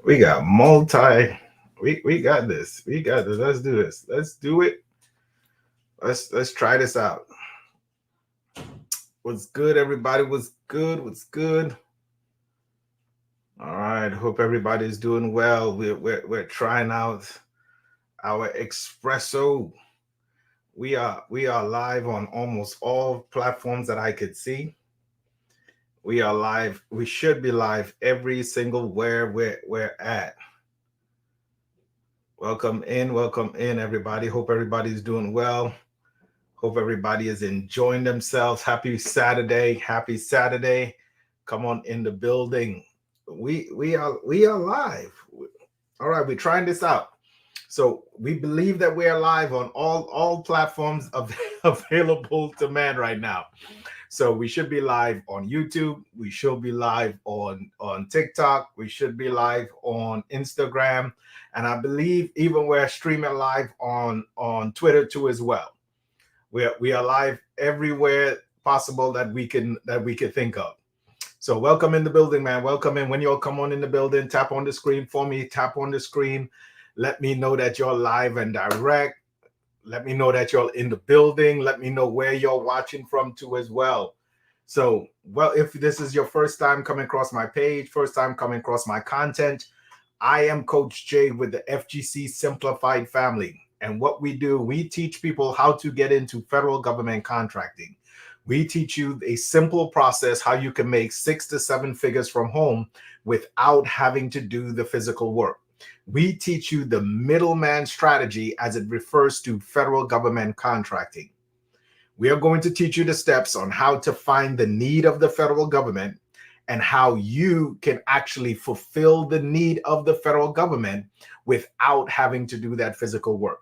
We got multi. We got this. We got this. Let's do this. Let's do it. Let's try this out. What's good, everybody? What's good? What's good? All right. Hope everybody's doing well. We're trying out our espresso. We are live on almost all platforms that I could see. We are live. We should be live every single where we're at. Welcome in, everybody. Hope everybody's doing well. Hope everybody is enjoying themselves. Happy Saturday. Happy Saturday. Come on in the building. We are live. All right, we're trying this out. So we believe that we are live on all platforms available to man right now. So we should be live on YouTube. We should be live on TikTok. We should be live on Instagram. And I believe even we're streaming live on Twitter too as well. We are live everywhere possible that we can think of. So welcome in the building, man. Welcome in. When you all come on in the building, tap on the screen for me. Tap on the screen. Let me know that you're live and direct. Let me know that you're in the building. Let me know where you're watching from too as well. So, well, if this is your first time coming across my page, first time coming across my content, I am Coach Jay with the FGC Simplified family. And what we do, we teach people how to get into federal government contracting. We teach you a simple process how you can make 6 to 7 figures from home without having to do the physical work. We teach you the middleman strategy as it refers to federal government contracting. We are going to teach you the steps on how to find the need of the federal government and how you can actually fulfill the need of the federal government without having to do that physical work.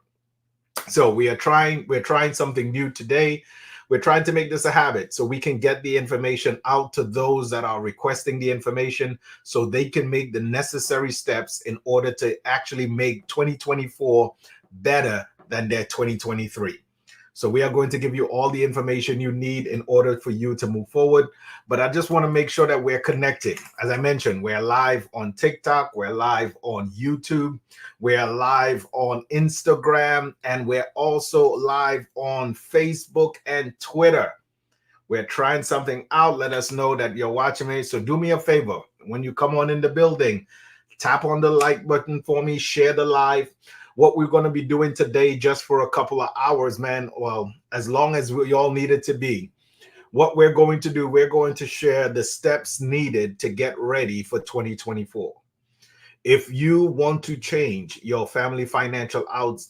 So we're trying something new today. We're trying to make this a habit so we can get the information out to those that are requesting the information so they can make the necessary steps in order to actually make 2024 better than their 2023. So we are going to give you all the information you need in order for you to move forward. But I just want to make sure that we're connected. As I mentioned, we're live on TikTok, we're live on YouTube, we're live on Instagram, and we're also live on Facebook and Twitter. We're trying something out. Let us know that you're watching me. So do me a favor. When you come on in the building, tap on the like button for me, share the live. What we're going to be doing today just for a couple of hours, man, well, as long as we all need it to be, what we're going to do, we're going to share the steps needed to get ready for 2024. If you want to change your family financial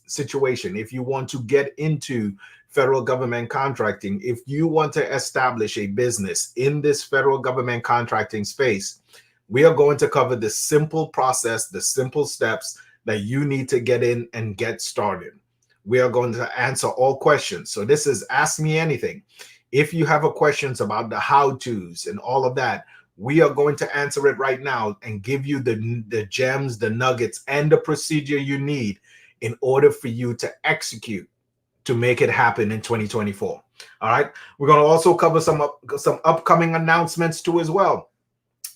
situation, if you want to get into federal government contracting, if you want to establish a business in this federal government contracting space, we are going to cover the simple process, the simple steps that you need to get in and get started. We are going to answer all questions. So this is Ask Me Anything. If you have questions about the how-tos and all of that, we are going to answer it right now and give you the gems, the nuggets, and the procedure you need in order for you to execute to make it happen in 2024. All right. We're going to also cover some upcoming announcements too as well.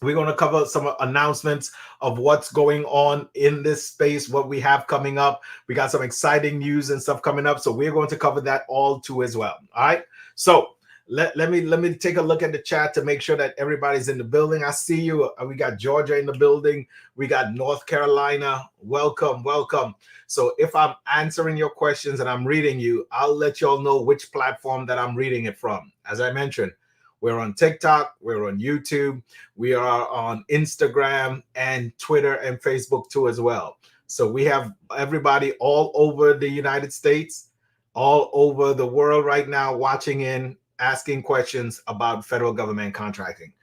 We're going to cover some announcements of what's going on in this space, what we have coming up. We got some exciting news and stuff coming up. So we're going to cover that all too as well. All right. So let me take a look at the chat to make sure that everybody's in the building. I see you. We got Georgia in the building. We got North Carolina. Welcome, welcome. So if I'm answering your questions and I'm reading you, I'll let you all know which platform that I'm reading it from. As I mentioned, we're on TikTok, we're on YouTube, we are on Instagram and Twitter and Facebook too as well. So we have everybody all over the United States, all over the world right now watching in, asking questions about federal government contracting.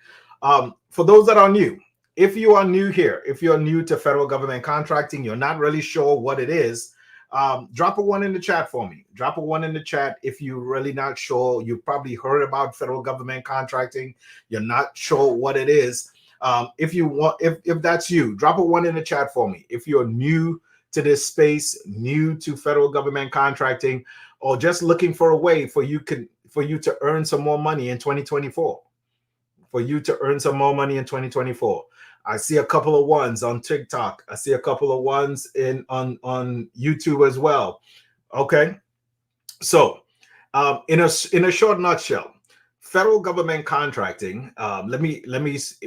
For those that are new, if you are new here, if you're new to federal government contracting, you're not really sure what it is, drop a 1 in the chat for me. Drop a 1 in the chat if you're really not sure. You probably heard about federal government contracting. You're not sure what it is. If that's you, drop a 1 in the chat for me. If you're new to this space, new to federal government contracting, or just looking for a way for you to earn some more money in 2024. for you to earn some more money in 2024? I see a couple of ones on TikTok. I see a couple of ones on YouTube as well. Okay, so in a short nutshell, federal government contracting. Let me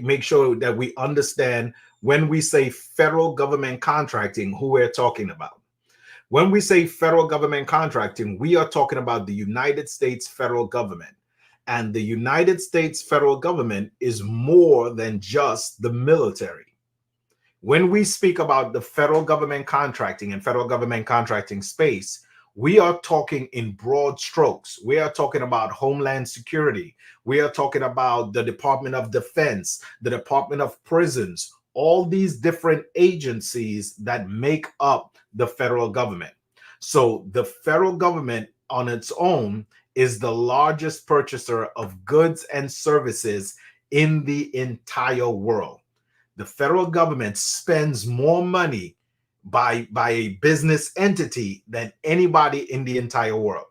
make sure that we understand when we say federal government contracting, who we're talking about. When we say federal government contracting, we are talking about the United States federal government. And the United States federal government is more than just the military. When we speak about the federal government contracting and federal government contracting space, we are talking in broad strokes. We are talking about Homeland Security. We are talking about the Department of Defense, the Department of Prisons, all these different agencies that make up the federal government. So the federal government on its own is the largest purchaser of goods and services in the entire world. The federal government spends more money by a business entity than anybody in the entire world.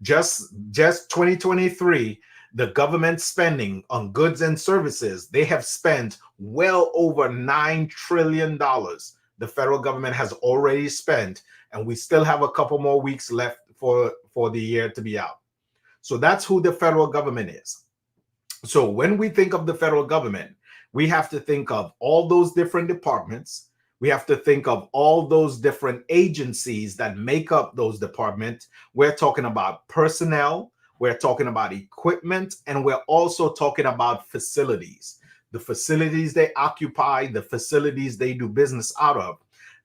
Just 2023, the government spending on goods and services, they have spent well over $9 trillion. The federal government has already spent, and we still have a couple more weeks left for the year to be out. So that's who the federal government is. So when we think of the federal government, we have to think of all those different departments. We have to think of all those different agencies that make up those departments. We're talking about personnel, we're talking about equipment, and we're also talking about facilities. The facilities they occupy, the facilities they do business out of.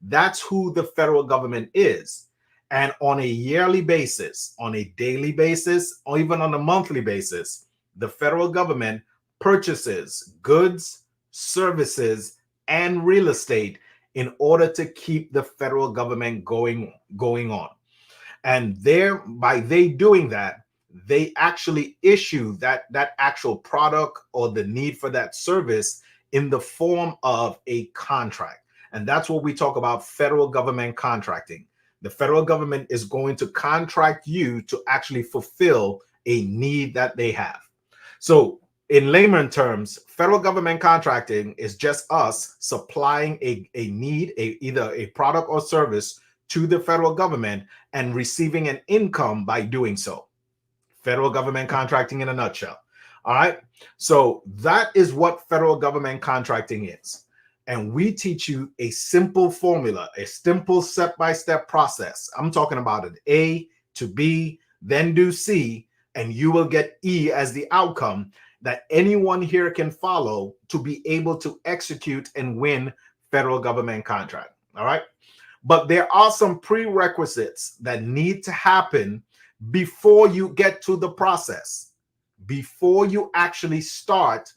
That's who the federal government is. And on a yearly basis, on a daily basis, or even on a monthly basis, the federal government purchases goods, services, and real estate in order to keep the federal government going on. And by they doing that, they actually issue that actual product or the need for that service in the form of a contract. And that's what we talk about federal government contracting. The federal government is going to contract you to actually fulfill a need that they have. So in layman terms, federal government contracting is just us supplying a need, either a product or service to the federal government and receiving an income by doing so. Federal government contracting in a nutshell. All right. So that is what federal government contracting is. And we teach you a simple formula, a simple step-by-step process. I'm talking about an A to B, then do C, and you will get E as the outcome that anyone here can follow to be able to execute and win federal government contract. All right. But there are some prerequisites that need to happen before you get to the process, before you actually start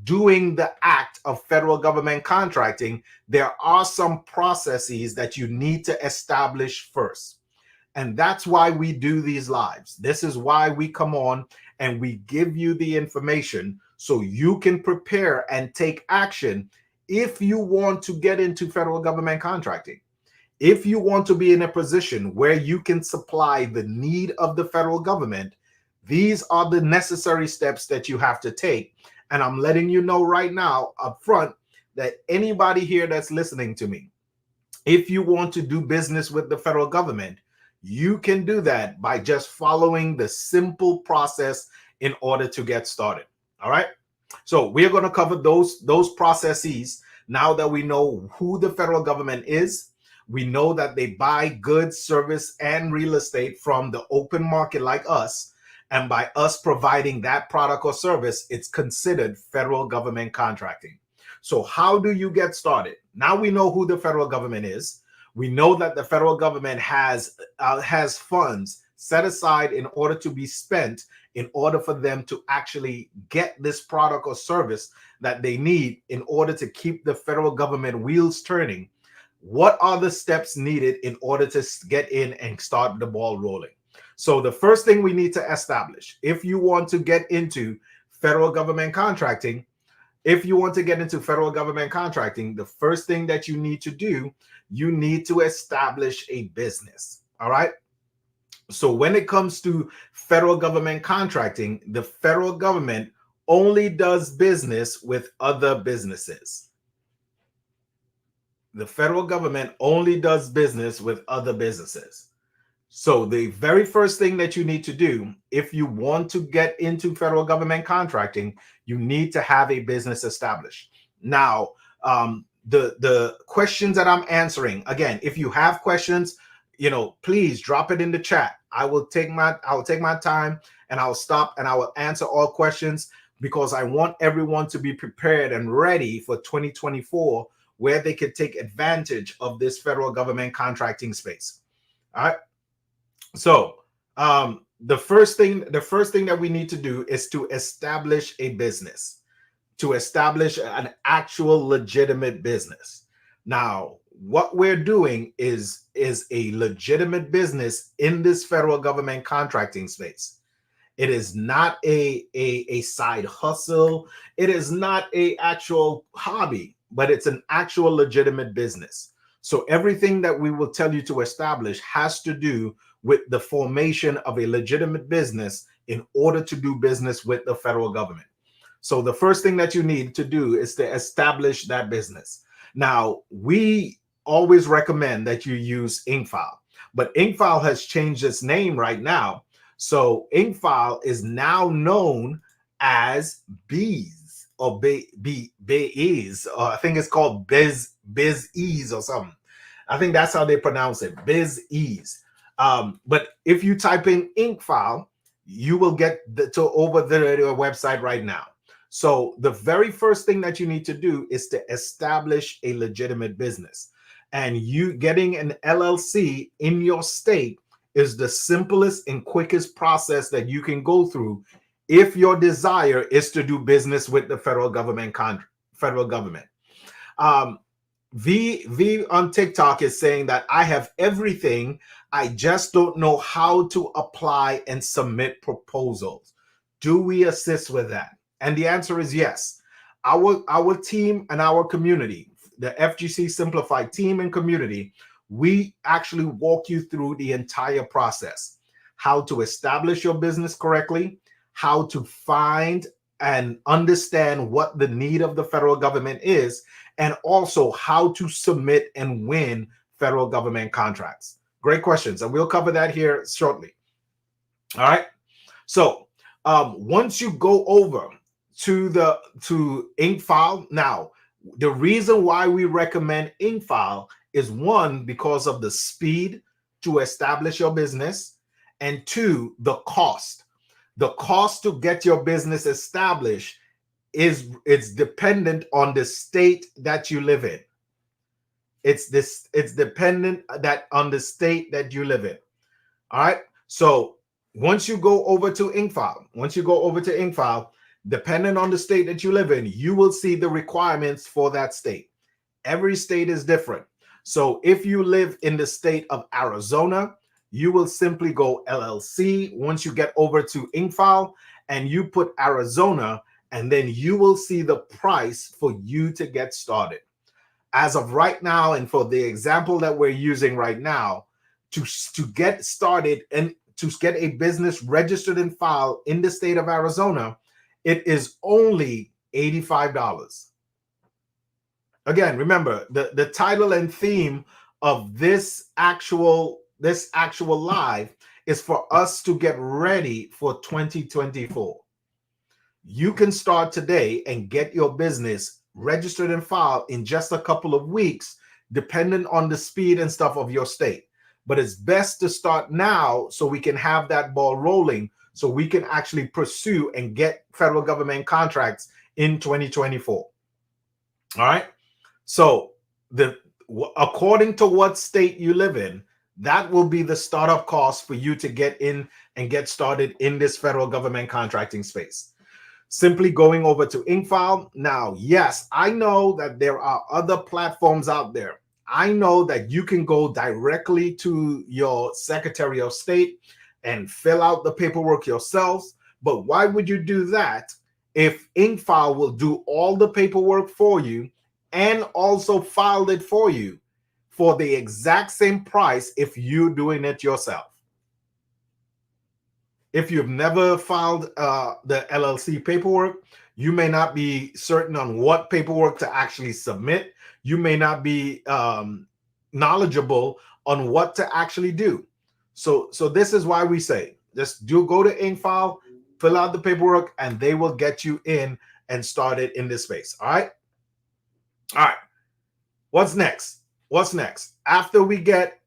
doing the act of federal government contracting. There are some processes that you need to establish first. And that's why we do these lives. This is why we come on and we give you the information so you can prepare and take action if you want to get into federal government contracting. If you want to be in a position where you can supply the need of the federal government, these are the necessary steps that you have to take. And I'm letting you know right now up front that anybody here that's listening to me, if you want to do business with the federal government, you can do that by just following the simple process in order to get started. All right. So we're going to cover those processes now that we know who the federal government is. We know that they buy goods, service, and real estate from the open market like us. And by us providing that product or service, it's considered federal government contracting. So how do you get started? Now we know who the federal government is. We know that the federal government has funds set aside in order to be spent in order for them to actually get this product or service that they need in order to keep the federal government wheels turning. What are the steps needed in order to get in and start the ball rolling? So the first thing we need to establish, if you want to get into federal government contracting, the first thing that you need to do, you need to establish a business. All right. So when it comes to federal government contracting, the federal government only does business with other businesses. The federal government only does business with other businesses. So the very first thing that you need to do if you want to get into federal government contracting, you need to have a business established. Now, the questions that I'm answering, again, if you have questions, please drop it in the chat. I will take my time, and I'll stop and I will answer all questions, because I want everyone to be prepared and ready for 2024, where they could take advantage of this federal government contracting space. All right. So the first thing that we need to do is to establish a business, to establish an actual legitimate business. Now, what we're doing is a legitimate business in this federal government contracting space. It is not a side hustle. It is not a actual hobby, but it's an actual legitimate business. So everything that we will tell you to establish has to do with the formation of a legitimate business in order to do business with the federal government. So the first thing that you need to do is to establish that business. Now, we always recommend that you use InkFile, but InkFile has changed its name right now. So InkFile is now known as Bees, or Bees, or I think it's called Biz-Ease or something. I think that's how they pronounce it, Biz-Ease. But if you type in InkFile, you will get over the website right now. So the very first thing that you need to do is to establish a legitimate business. And you getting an LLC in your state is the simplest and quickest process that you can go through if your desire is to do business with the federal government. V on TikTok is saying that I have everything. I just don't know how to apply and submit proposals. Do we assist with that? And the answer is yes. Our team and our community, the FGC Simplified team and community, we actually walk you through the entire process. How to establish your business correctly, how to find and understand what the need of the federal government is, and also how to submit and win federal government contracts. Great questions, and we'll cover that here shortly. All right. So once you go over to InkFile, now the reason why we recommend InkFile is, one, because of the speed to establish your business, and two, the cost. The cost to get your business established it's dependent on the state that you live in. It's dependent on the state that you live in. All right. So once you go over to InkFile, depending on the state that you live in, you will see the requirements for that state. Every state is different. So if you live in the state of Arizona, you will simply go LLC once you get over to InkFile, and you put Arizona, and then you will see the price for you to get started. As of right now, and for the example that we're using right now, to get started and to get a business registered and filed in the state of Arizona, it is only $85. Again, remember, the title and theme of this actual live is for us to get ready for 2024. You can start today and get your business registered and filed in just a couple of weeks, depending on the speed and stuff of your state. But it's best to start now so we can have that ball rolling, so we can actually pursue and get federal government contracts in 2024. All right. So according to what state you live in, that will be the startup cost for you to get in and get started in this federal government contracting space. Simply going over to InkFile. Now, yes, I know that there are other platforms out there. I know that you can go directly to your Secretary of State and fill out the paperwork yourselves. But why would you do that if InkFile will do all the paperwork for you and also filed it for you for the exact same price if you're doing it yourself? If you've never filed the LLC paperwork, you may not be certain on what paperwork to actually submit. You may not be knowledgeable on what to actually do. So this is why we say, just go to InkFile, fill out the paperwork, and they will get you in and started in this space. All right. All right. What's next? What's next? After we get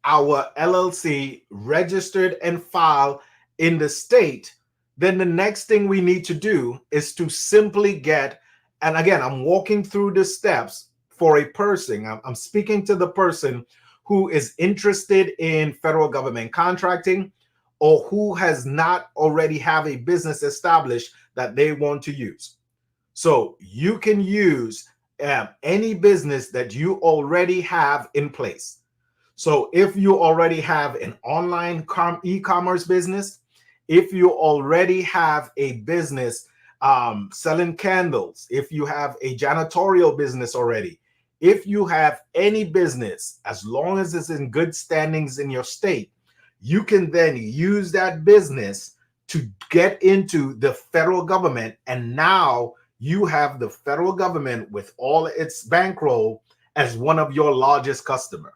our LLC registered and filed in the state, then the next thing we need to do is to simply get, and again, I'm walking through the steps for a person. I'm speaking to the person who is interested in federal government contracting, or who has not already have a business established that they want to use. So you can use any business that you already have in place. So if you already have an online e-commerce business, if you already have a business selling candles, if you have a janitorial business already, if you have any business, as long as it's in good standings in your state, you can then use that business to get into the federal government. And now you have the federal government with all its bankroll as one of your largest customer.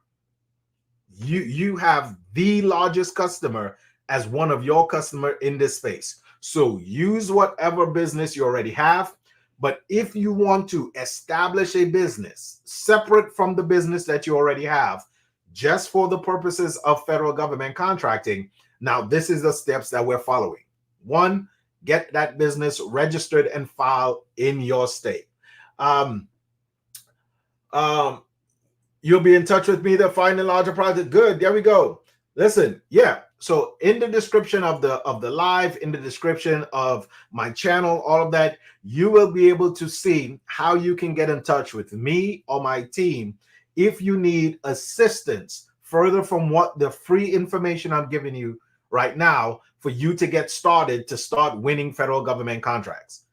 You have the largest customer as one of your customer in this space. So use whatever business you already have. But if you want to establish a business separate from the business that you already have, just for the purposes of federal government contracting, now this is the steps that we're following. 1, get that business registered and filed in your state. You'll be in touch with me to find a larger project. Good. There we go. Listen, yeah. So in the description of the live, in the description of my channel, all of that, you will be able to see how you can get in touch with me or my team if you need assistance further from what the free information I'm giving you right now for you to get started to start winning federal government contracts.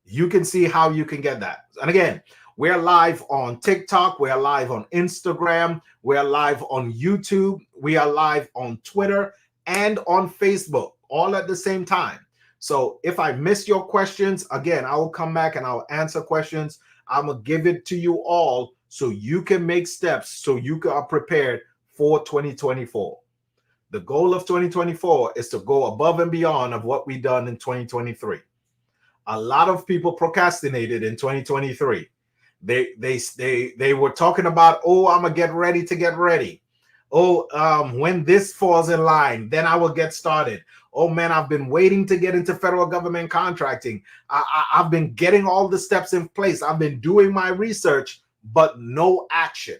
You can see how you can get that. And again, we're live on TikTok. We're live on Instagram. We're live on YouTube. We are live on Twitter and on Facebook, all at the same time. So if I miss your questions, again, I will come back and I'll answer questions. I'm going to give it to you all so you can make steps so you are prepared for 2024. The goal of 2024 is to go above and beyond of what we done in 2023. A lot of people procrastinated in 2023. They were talking about, oh, I'm gonna get ready to get ready. Oh, when this falls in line, then I will get started. Oh man, I've been waiting to get into federal government contracting. I've been getting all the steps in place. I've been doing my research, but no action.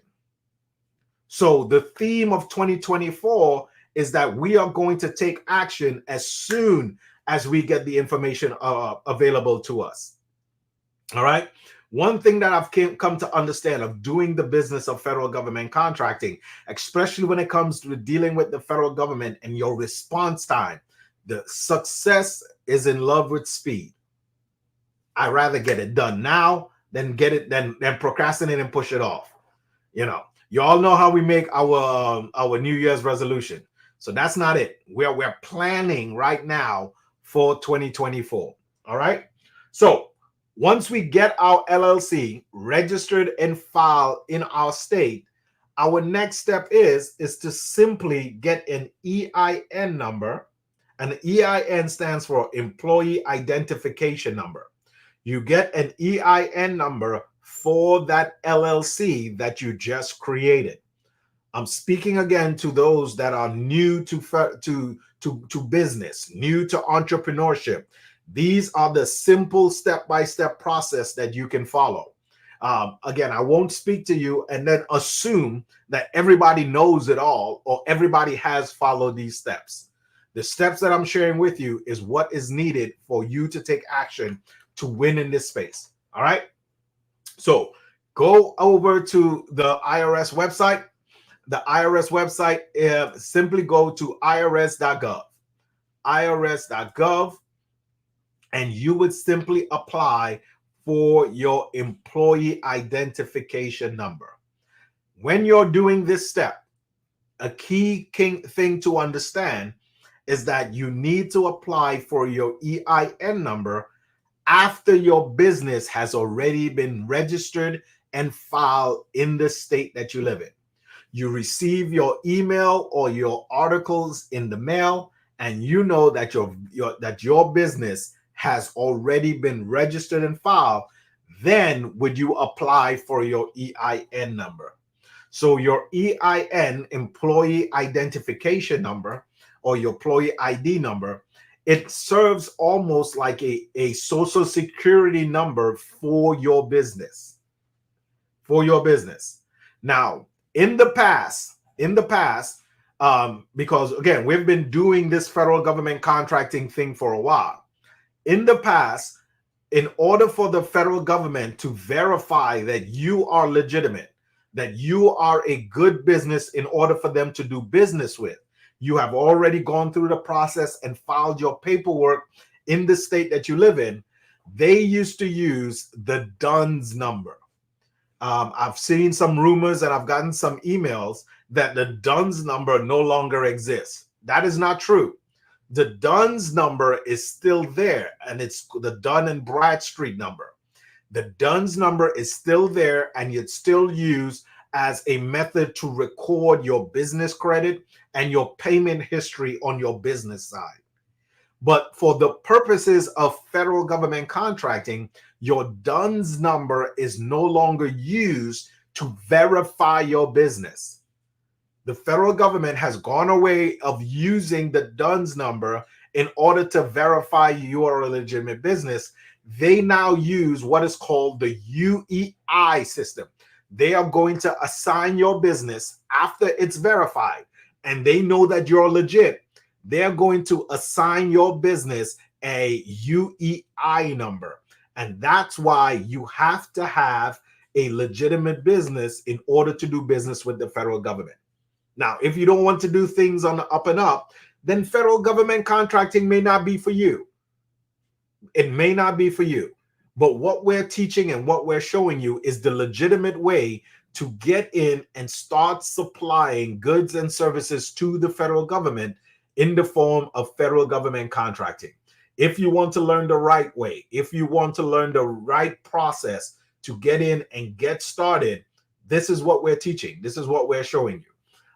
So the theme of 2024 is that we are going to take action as soon as we get the information available to us. All right. One thing that I've come to understand of doing the business of federal government contracting, especially when it comes to dealing with the federal government and your response time, the success is in love with speed. I'd rather get it done now than procrastinate and push it off. You know, you all know how we make our New Year's resolution. So that's not it. We're planning right now for 2024. All right. So once we get our LLC registered and filed in our state, our next step is to simply get an EIN number. And EIN stands for Employee Identification Number. You get an EIN number for that LLC that you just created. I'm speaking again to those that are new to business, new to entrepreneurship. These are the simple step-by-step process that you can follow. Again, I won't speak to you and then assume that everybody knows it all or everybody has followed these steps. The steps that I'm sharing with you is what is needed for you to take action to win in this space. All right. So go over to the IRS website. The IRS website, simply go to irs.gov, irs.gov, and you would simply apply for your employee identification number. When you're doing this step, a key thing to understand is that you need to apply for your EIN number after your business has already been registered and filed in the state that you live in. You receive your email or your articles in the mail, and you know that your business has already been registered and filed. Then would you apply for your EIN number? So your EIN, employee identification number, or your employee ID number, it serves almost like a social security number for your business. For your business. Now, in the past, because again, we've been doing this federal government contracting thing for a while. In the past, in order for the federal government to verify that you are legitimate, that you are a good business in order for them to do business with, you have already gone through the process and filed your paperwork in the state that you live in. They used to use the DUNS number. I've seen some rumors and I've gotten some emails that the DUNS number no longer exists. That is not true. The DUNS number is still there, and it's the Dun and Bradstreet number. The DUNS number is still there, and it's still used as a method to record your business credit and your payment history on your business side. But for the purposes of federal government contracting, your DUNS number is no longer used to verify your business. The federal government has gone away of using the DUNS number in order to verify you are a legitimate business. They now use what is called the UEI system. They are going to assign your business after it's verified, and they know that you're legit. They're going to assign your business a UEI number. And that's why you have to have a legitimate business in order to do business with the federal government. Now, if you don't want to do things on the up and up, then federal government contracting may not be for you. It may not be for you. But what we're teaching and what we're showing you is the legitimate way to get in and start supplying goods and services to the federal government in the form of federal government contracting. If you want to learn the right way, if you want to learn the right process to get in and get started, this is what we're teaching. This is what we're showing you.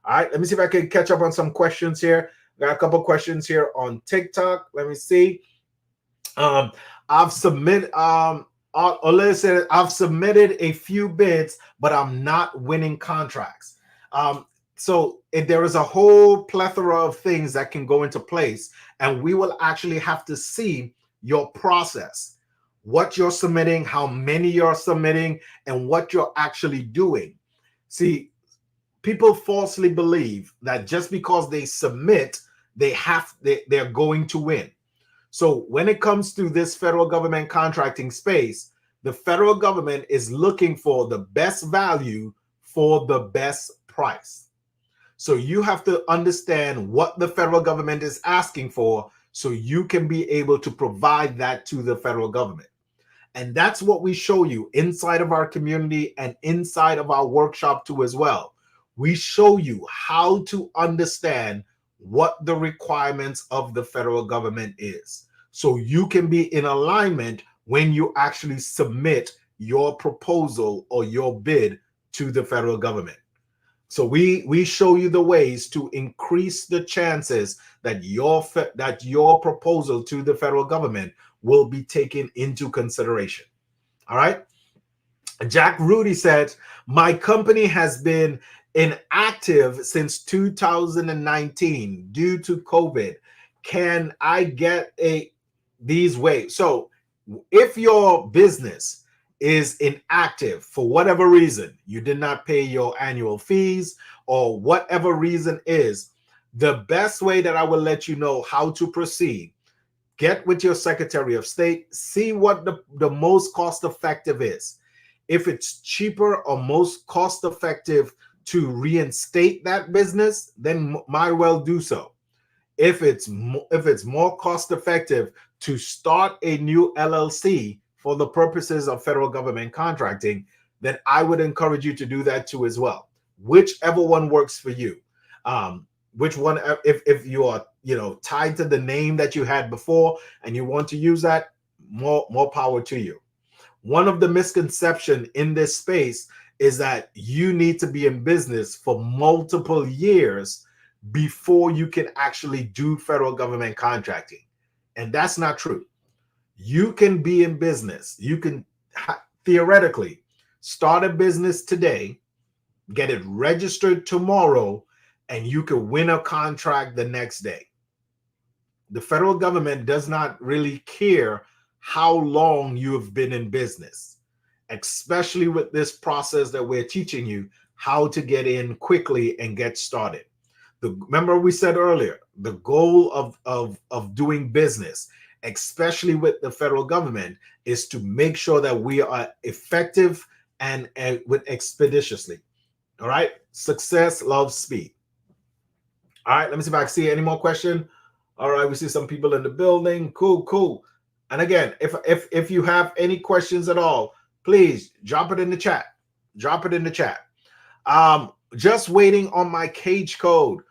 All right, let me see if I can catch up on some questions here. Got a couple questions here on TikTok. Let me see. I've submitted I've submitted a few bids, but I'm not winning contracts. So there is a whole plethora of things that can go into place, and we will actually have to see your process, what you're submitting, how many you're submitting, and what you're actually doing. See, people falsely believe that just because they submit, they're going to win. So when it comes to this federal government contracting space, the federal government is looking for the best value for the best price. So you have to understand what the federal government is asking for so you can be able to provide that to the federal government. And that's what we show you inside of our community and inside of our workshop too as well. We show you how to understand what the requirements of the federal government is, so you can be in alignment when you actually submit your proposal or your bid to the federal government. So we show you the ways to increase the chances that your proposal to the federal government will be taken into consideration. All right. Jack Rudy said, my company has been inactive since 2019 due to COVID. Can I get these waived? So if your business is inactive for whatever reason, you did not pay your annual fees or whatever reason is, the best way that I will let you know how to proceed, get with your Secretary of State, see what the most cost effective is. If it's cheaper or most cost effective to reinstate that business, then might well do so. If it's more cost effective to start a new LLC for the purposes of federal government contracting, then I would encourage you to do that too as well. Whichever one works for you. which one, if you are, tied to the name that you had before and you want to use that, more power to you. One of the misconceptions in this space is that you need to be in business for multiple years before you can actually do federal government contracting. And that's not true. You can be in business. You can theoretically start a business today, get it registered tomorrow, and you can win a contract the next day. The federal government does not really care how long you have been in business, especially with this process that we're teaching you how to get in quickly and get started. Remember we said earlier, the goal of doing business, especially with the federal government, is to make sure that we are effective and with expeditiously. All right. Success loves speed. All right. Let me see if I can see any more question. All right. We see some people in the building. Cool. And again, if you have any questions at all, please drop it in the chat. Just waiting on my cage code.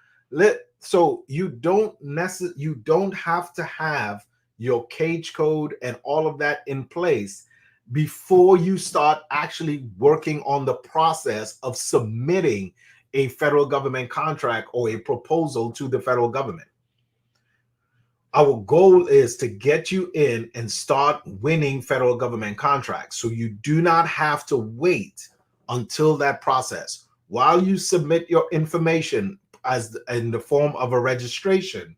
So you don't have to have your cage code and all of that in place before you start actually working on the process of submitting a federal government contract or a proposal to the federal government. Our goal is to get you in and start winning federal government contracts, so you do not have to wait until that process. While you submit your information as in the form of a registration,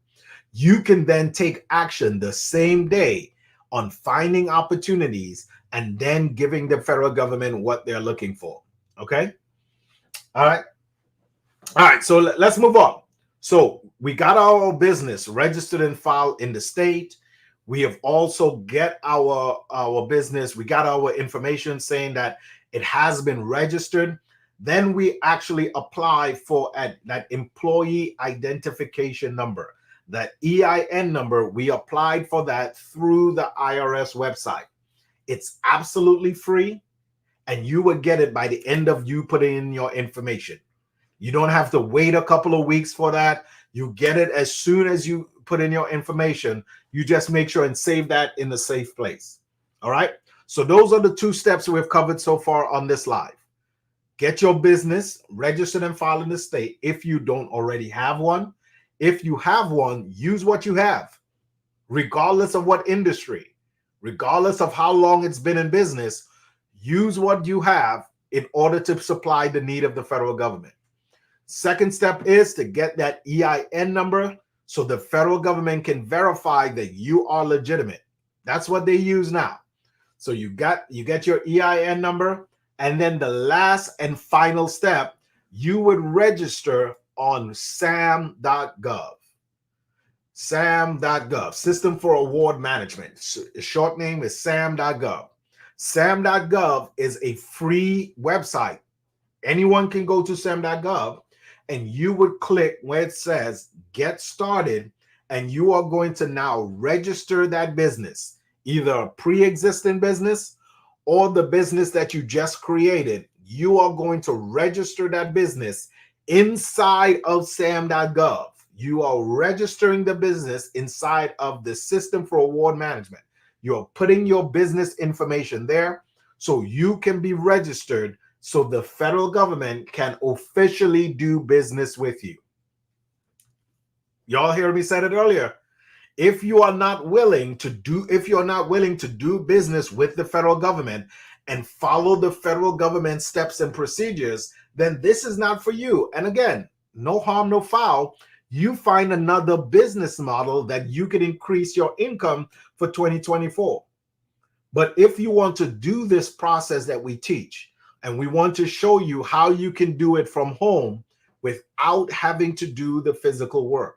you can then take action the same day on finding opportunities and then giving the federal government what they're looking for. Okay. All right. So let's move on. So we got our business registered and filed in the state. We have also get our business. We got our information saying that it has been registered. Then we actually apply for that employee identification number, that EIN number. We applied for that through the IRS website. It's absolutely free, and you will get it by the end of you putting in your information. You don't have to wait a couple of weeks for that. You get it as soon as you put in your information. You just make sure and save that in a safe place. All right. So those are the 2 steps we've covered so far on this live. Get your business registered and filed in the state if you don't already have one. If you have one, use what you have, regardless of what industry, regardless of how long it's been in business. Use what you have in order to supply the need of the federal government. Second step is to get that EIN number so the federal government can verify that you are legitimate. That's what they use now. So you get your EIN number, and then the last and final step, you would register on SAM.gov. SAM.gov, System for Award Management. Short name is SAM.gov. SAM.gov is a free website. Anyone can go to SAM.gov, and you would click where it says get started, and you are going to now register that business, either a pre-existing business or the business that you just created. You are going to register that business inside of SAM.gov. You are registering the business inside of the System for Award Management. You're putting your business information there so you can be registered, so the federal government can officially do business with you. Y'all hear me said it earlier. If you are not willing to do business with the federal government and follow the federal government steps and procedures, then this is not for you. And again, no harm, no foul. You find another business model that you can increase your income for 2024. But if you want to do this process that we teach, and we want to show you how you can do it from home without having to do the physical work.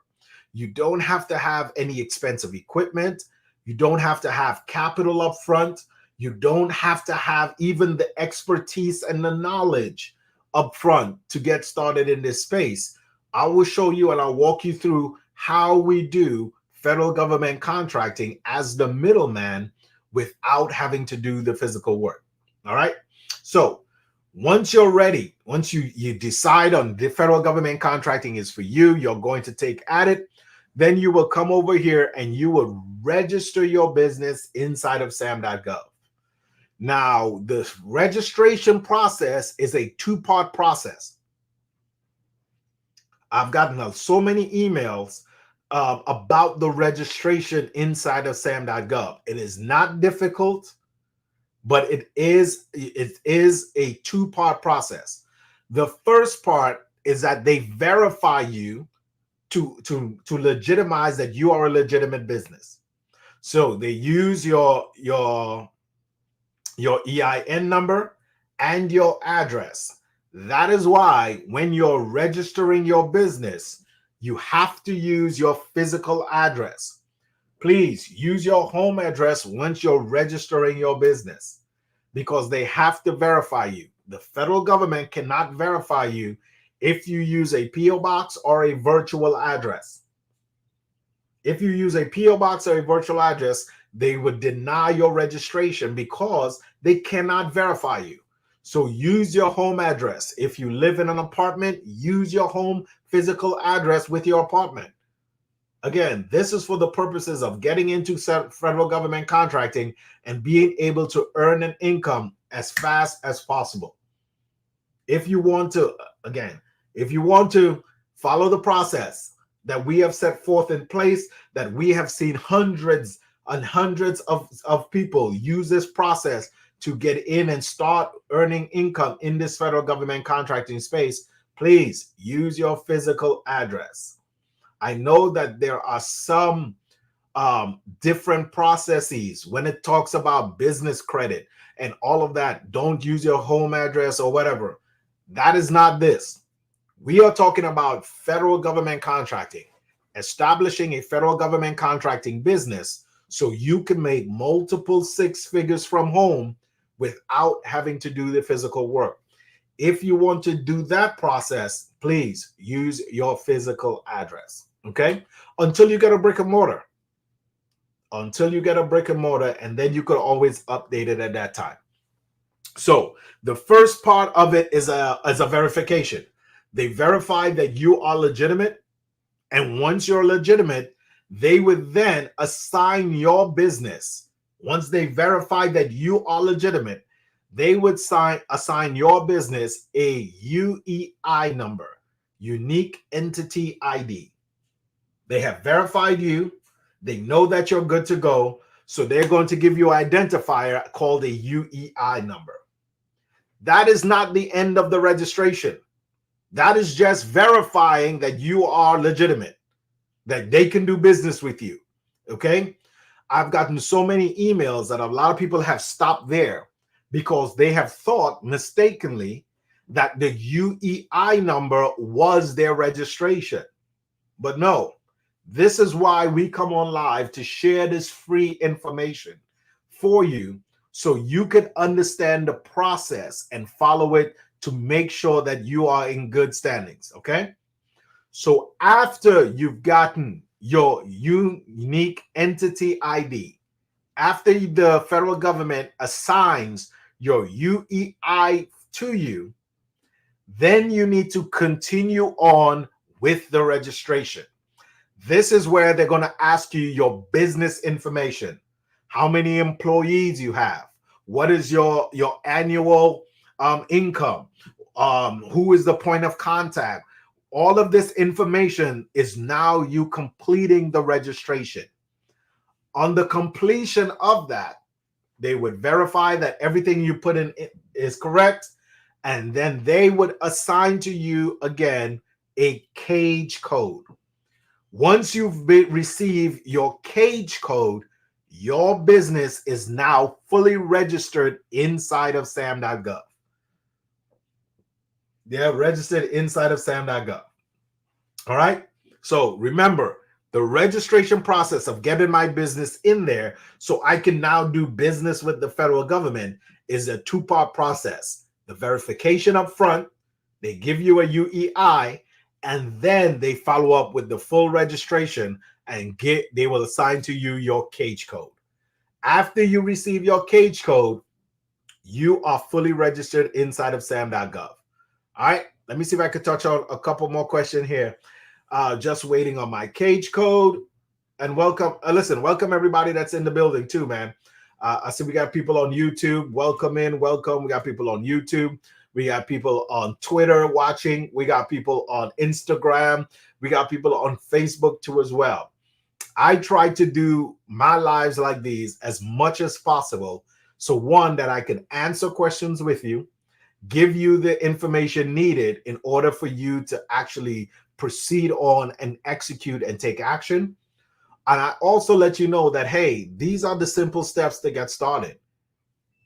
You don't have to have any expensive equipment. You don't have to have capital up front. You don't have to have even the expertise and the knowledge up front to get started in this space. I will show you and I'll walk you through how we do federal government contracting as the middleman without having to do the physical work. All right. So Once you're ready, once you decide on the federal government contracting is for you, you're going to take at it, then you will come over here and you will register your business inside of sam.gov. Now, the registration process is a two-part process. I've gotten so many emails about the registration inside of sam.gov. It is not difficult, but it is a two-part process. The first part is that they verify you to legitimize that you are a legitimate business. So they use your EIN number and your address. That is why when you're registering your business, you have to use your physical address. Please use your home address once you're registering your business, because they have to verify you. The federal government cannot verify you if you use a P.O. box or a virtual address. If you use a P.O. box or a virtual address, they would deny your registration because they cannot verify you. So use your home address. If you live in an apartment, use your home physical address with your apartment. Again, this is for the purposes of getting into federal government contracting and being able to earn an income as fast as possible. If you want to, again, if you want to follow the process that we have set forth in place, that we have seen hundreds and hundreds of people use this process to get in and start earning income in this federal government contracting space, please use your physical address. I know that there are some different processes when it talks about business credit and all of that. Don't use your home address or whatever. That is not this. We are talking about federal government contracting, establishing a federal government contracting business so you can make multiple six figures from home without having to do the physical work. If you want to do that process, please use your physical address. Okay, until you get a brick and mortar. Until you get a brick and mortar, and then you could always update it at that time. So the first part of it is a verification. They verify that you are legitimate, and once you're legitimate, they would then assign your business. Once they verify that you are legitimate, they would assign your business a UEI number, unique entity ID. They have verified you. They know that you're good to go. So they're going to give you an identifier called a UEI number. That is not the end of the registration. That is just verifying that you are legitimate, that they can do business with you. Okay? I've gotten so many emails that a lot of people have stopped there because they have thought mistakenly that the UEI number was their registration. But no. This is why we come on live to share this free information for you so you can understand the process and follow it to make sure that you are in good standings, okay? So after you've gotten your unique entity ID, after the federal government assigns your UEI to you, then you need to continue on with the registration. This is where they're going to ask you your business information, how many employees you have, what is your annual income, who is the point of contact. All of this information is now you completing the registration. On the completion of that, they would verify that everything you put in is correct, and then they would assign to you again a cage code. Once you've received your cage code, your business is now fully registered inside of sam.gov. They're registered inside of sam.gov. All right. So remember, the registration process of getting my business in there so I can now do business with the federal government is a two-part process. The verification up front, they give you a UEI, and then they follow up with the full registration and they will assign to you your cage code. After you receive your cage code, you are fully registered inside of sam.gov. All right, let me see if I could touch on a couple more questions here. Just waiting on my cage code. And welcome, listen, welcome everybody that's in the building too, man. I see we got people on YouTube. Welcome in, welcome. We got people on YouTube. We got people on Twitter watching. We got people on Instagram. We got people on Facebook too as well. I try to do my lives like these as much as possible. So one, that I can answer questions with you, give you the information needed in order for you to actually proceed on and execute and take action. And I also let you know that, hey, these are the simple steps to get started.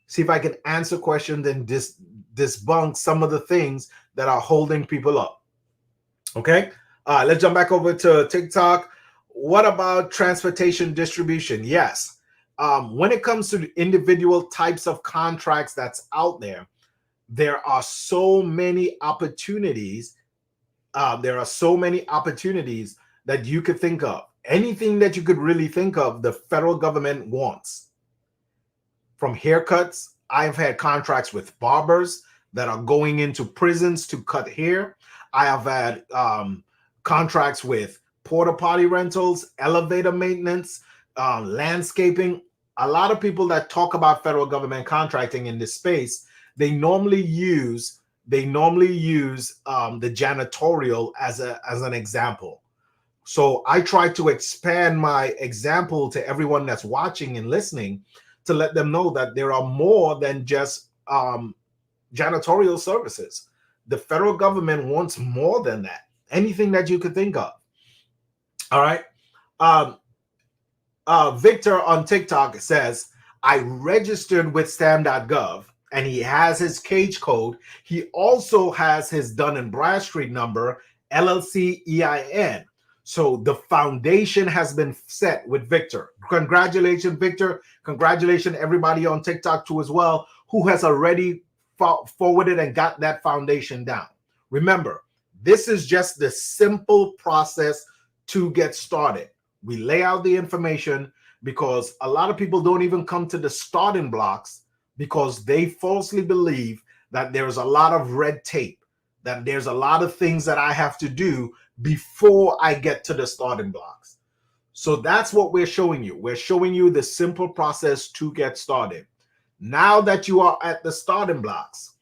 See if I can answer questions and debunk some of the things that are holding people up. Okay, let's jump back over to TikTok. What about transportation distribution? Yes. When it comes to the individual types of contracts that's out there, there are so many opportunities. There are so many opportunities that you could think of. Anything that you could really think of, the federal government wants. From haircuts, I've had contracts with barbers that are going into prisons to cut hair. I have had contracts with porta potty rentals, elevator maintenance, landscaping. A lot of people that talk about federal government contracting in this space, they normally use the janitorial as an example. So I try to expand my example to everyone that's watching and listening to let them know that there are more than just janitorial services. The federal government wants more than that. Anything that you could think of. All right. Victor on TikTok says, I registered with stam.gov and he has his cage code. He also has his Dun & Bradstreet number, LLC EIN. So the foundation has been set with Victor. Congratulations, Victor. Congratulations, everybody on TikTok too as well, who has already forwarded and got that foundation down. Remember, this is just the simple process to get started. We lay out the information because a lot of people don't even come to the starting blocks because they falsely believe that there's a lot of red tape, that there's a lot of things that I have to do before I get to the starting blocks. So that's what we're showing you. We're showing you the simple process to get started. Now that you are at the starting blocks,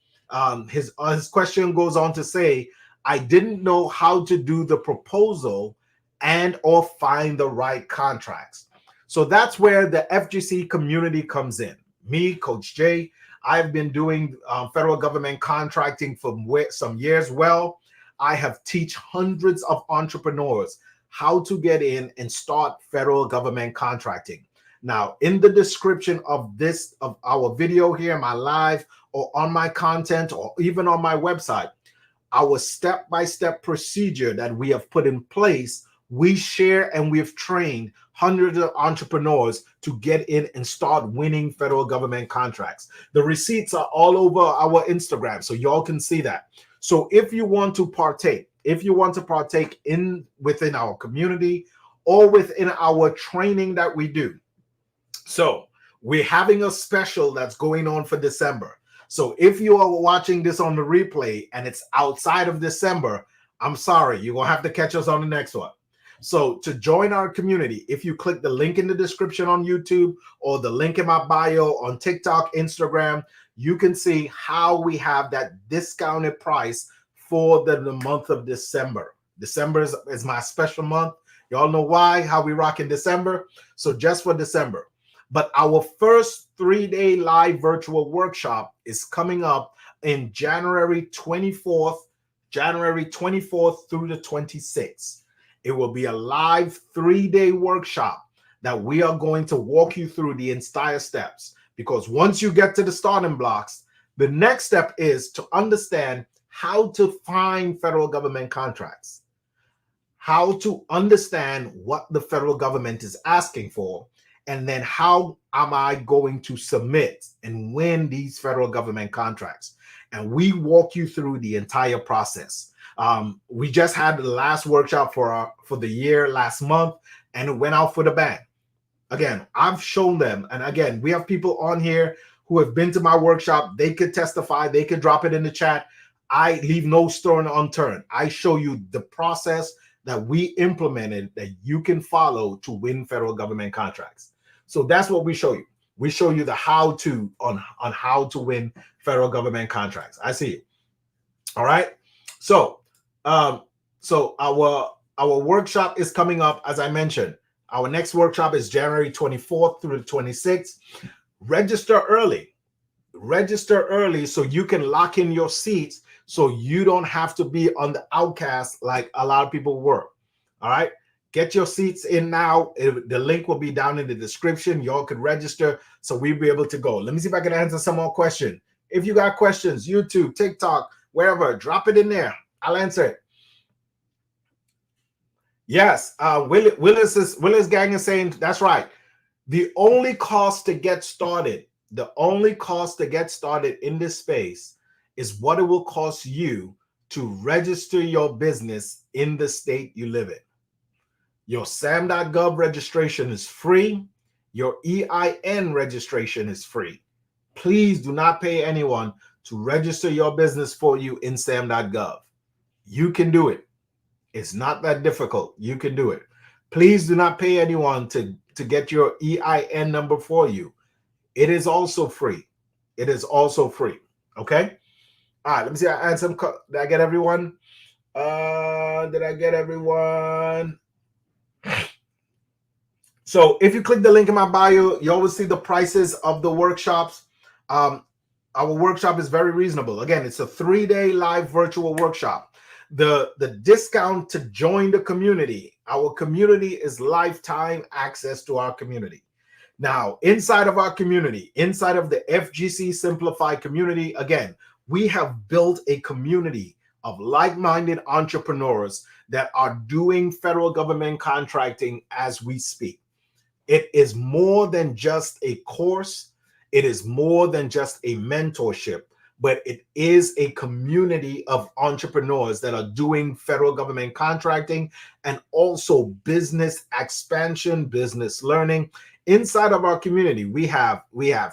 his question goes on to say, I didn't know how to do the proposal and or find the right contracts. So that's where the FGC community comes in. Me, Coach Jay, I've been doing federal government contracting for some years. Well, I have taught hundreds of entrepreneurs how to get in and start federal government contracting. Now, in the description of our video here, my live, or on my content, or even on my website, our step-by-step procedure that we have put in place, we share and we've trained hundreds of entrepreneurs to get in and start winning federal government contracts. The receipts are all over our Instagram, so y'all can see that. So if you want to partake, within our community or within our training that we do. So we're having a special that's going on for December. So if you are watching this on the replay and it's outside of December, I'm sorry, you're going to have to catch us on the next one. So to join our community, if you click the link in the description on YouTube or the link in my bio on TikTok, Instagram, you can see how we have that discounted price for the month of December. December is my special month. Y'all know why, how we rock in December. So just for December. But our first 3-day live virtual workshop is coming up in January 24th through the 26th. It will be a live 3-day workshop that we are going to walk you through the entire steps. Because once you get to the starting blocks, the next step is to understand how to find federal government contracts, how to understand what the federal government is asking for, and then how am I going to submit and win these federal government contracts. And we walk you through the entire process. We just had the last workshop for the year last month, and it went out for the bang. Again, I've shown them, and again, we have people on here who have been to my workshop, they could testify, they could drop it in the chat. I leave no stone unturned. I show you the process that we implemented that you can follow to win federal government contracts. So that's what we show you. We show you the how to on how to win federal government contracts. I see it. All right. So so our workshop is coming up, as I mentioned. Our next workshop is January 24th through the 26th. Register early. Register early so you can lock in your seats, so you don't have to be on the outcast like a lot of people were. All right. Get your seats in now. The link will be down in the description. Y'all could register so we'll be able to go. Let me see if I can answer some more questions. If you got questions, YouTube, TikTok, wherever, drop it in there. I'll answer it. Yes, Willis Gang is saying that's right. The only cost to get started, in this space is what it will cost you to register your business in the state you live in. Your SAM.gov registration is free. Your EIN registration is free. Please do not pay anyone to register your business for you in SAM.gov. You can do it. It's not that difficult. You can do it. Please do not pay anyone to get your EIN number for you. It is also free. It is also free. Okay? All right, let me see. I answered some. Did I get everyone? Did I get everyone? So if you click the link in my bio, you always see the prices of the workshops. Our workshop is very reasonable. Again, it's a 3-day live virtual workshop. The discount to join the community, our community is lifetime access to our community. Now, inside of our community, inside of the FGC Simplified community, again, we have built a community of like-minded entrepreneurs that are doing federal government contracting as we speak. It is more than just a course. It is more than just a mentorship, but it is a community of entrepreneurs that are doing federal government contracting and also business expansion, business learning. Inside of our community, we have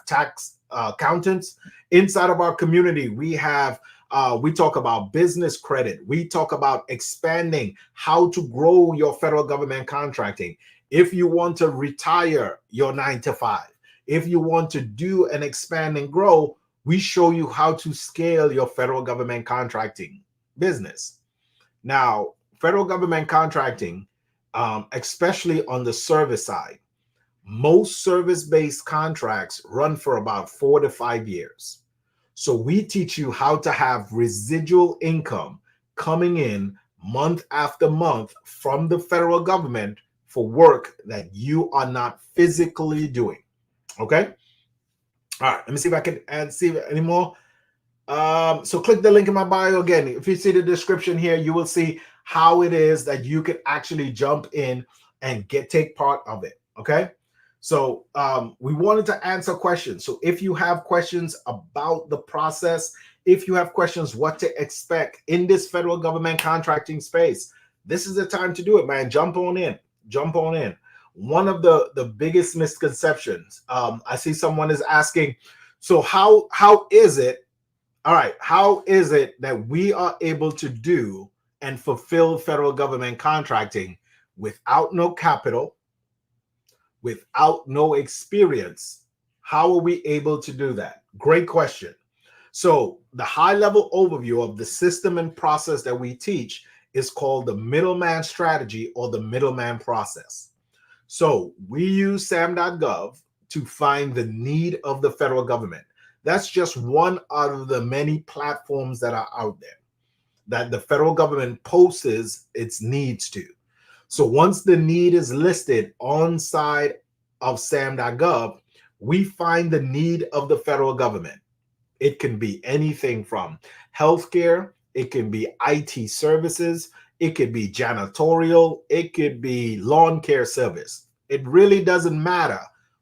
tax accountants. Inside of our community, we talk about business credit. We talk about expanding how to grow your federal government contracting. If you want to retire your 9-to-5, if you want to do and expand and grow, we show you how to scale your federal government contracting business. Now, federal government contracting, especially on the service side, most service-based contracts run for about 4 to 5 years. So we teach you how to have residual income coming in month after month from the federal government for work that you are not physically doing. Okay. All right. Let me see if I can see any more. So click the link in my bio. Again, if you see the description here, you will see how it is that you can actually jump in and take part of it. Okay. So we wanted to answer questions. So if you have questions about the process, if you have questions what to expect in this federal government contracting space, this is the time to do it, man. Jump on in. Jump on in. One of the biggest misconceptions, I see someone is asking, so how is it, all right, how is it that we are able to do and fulfill federal government contracting without no capital, without no experience? How are we able to do that? Great question. So the high-level overview of the system and process that we teach is called the middleman strategy or the middleman process. So we use SAM.gov to find the need of the federal government. That's just one out of the many platforms that are out there that the federal government posts its needs to. So once the need is listed on side of SAM.gov, we find the need of the federal government. It can be anything from healthcare, it can be IT services, it could be janitorial, it could be lawn care service. It really doesn't matter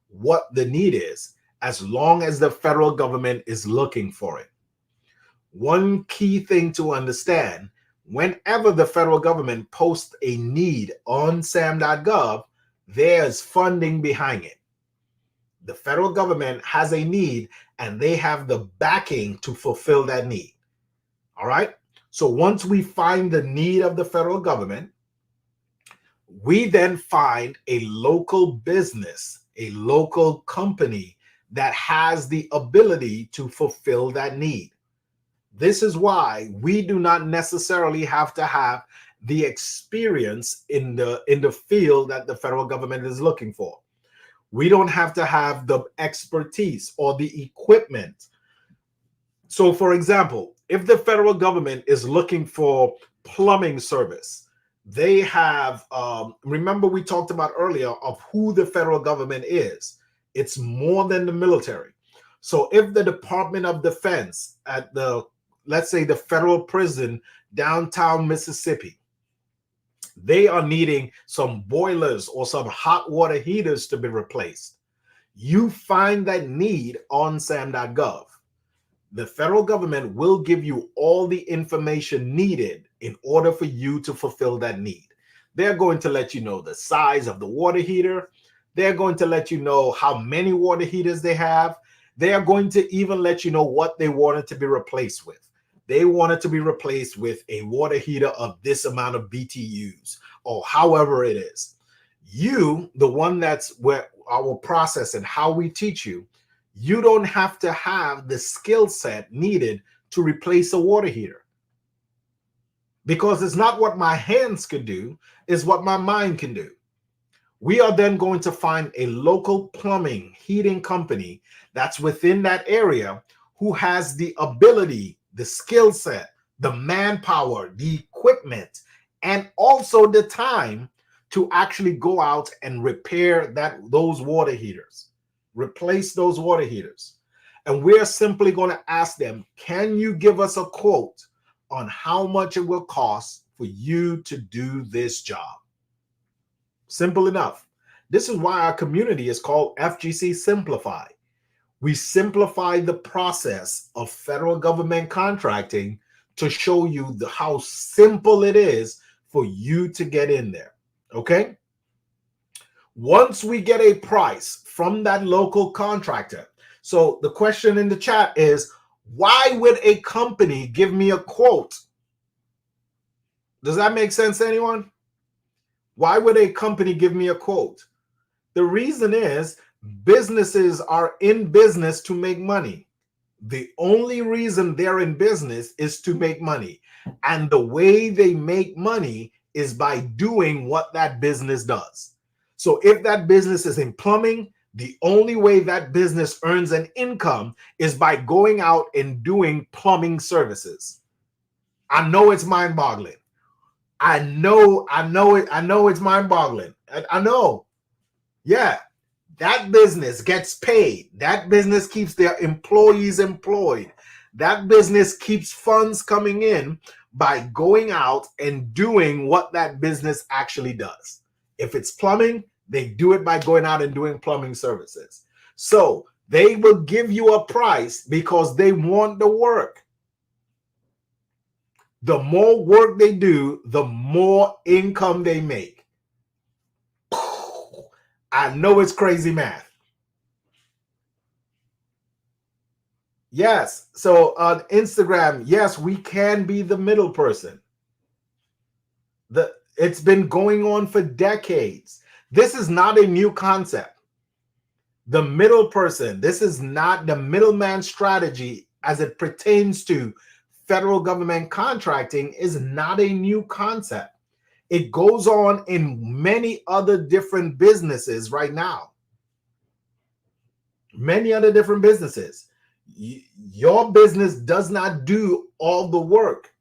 what the need is as long as the federal government is looking for it. One key thing to understand, whenever the federal government posts a need on SAM.gov, there's funding behind it. The federal government has a need and they have the backing to fulfill that need. All right. So once we find the need of the federal government, we then find a local business, a local company that has the ability to fulfill that need. This is why we do not necessarily have to have the experience in the field that the federal government is looking for. We don't have to have the expertise or the equipment. So, for example, if the federal government is looking for plumbing service, they have, remember we talked about earlier of who the federal government is. It's more than the military. So if the Department of Defense at the, let's say the federal prison downtown Mississippi, they are needing some boilers or some hot water heaters to be replaced, you find that need on SAM.gov. The federal government will give you all the information needed in order for you to fulfill that need. They're going to let you know the size of the water heater. They're going to let you know how many water heaters they have. They are going to even let you know what they want it to be replaced with. They want it to be replaced with a water heater of this amount of BTUs or however it is. You, the one that's where our process and how we teach you, you don't have to have the skill set needed to replace a water heater. Because it's not what my hands can do, it's what my mind can do. We are then going to find a local plumbing, heating company that's within that area who has the ability, the skill set, the manpower, the equipment, and also the time to actually go out and repair those water heaters, replace those water heaters. And we're simply going to ask them, can you give us a quote on how much it will cost for you to do this job? Simple enough. This is why our community is called FGC Simplify. We simplify the process of federal government contracting to show you how simple it is for you to get in there. Okay? Once we get a price from that local contractor. So the question in the chat is, why would a company give me a quote? Does that make sense to anyone? Why would a company give me a quote? The reason is businesses are in business to make money. The only reason they're in business is to make money. And the way they make money is by doing what that business does. So if that business is in plumbing, the only way that business earns an income is by going out and doing plumbing services. I know it's mind-boggling. I know it's mind-boggling. I know. Yeah, that business gets paid. That business keeps their employees employed. That business keeps funds coming in by going out and doing what that business actually does. If it's plumbing, they do it by going out and doing plumbing services. So they will give you a price because they want the work. The more work they do, the more income they make. I know it's crazy math. Yes. So on Instagram, yes, we can be the middle person. It's been going on for decades. This is not a new concept. The middle person, this is not the middleman strategy as it pertains to federal government contracting, is not a new concept. It goes on in many other different businesses right now. Many other different businesses. Your business does not do all the work.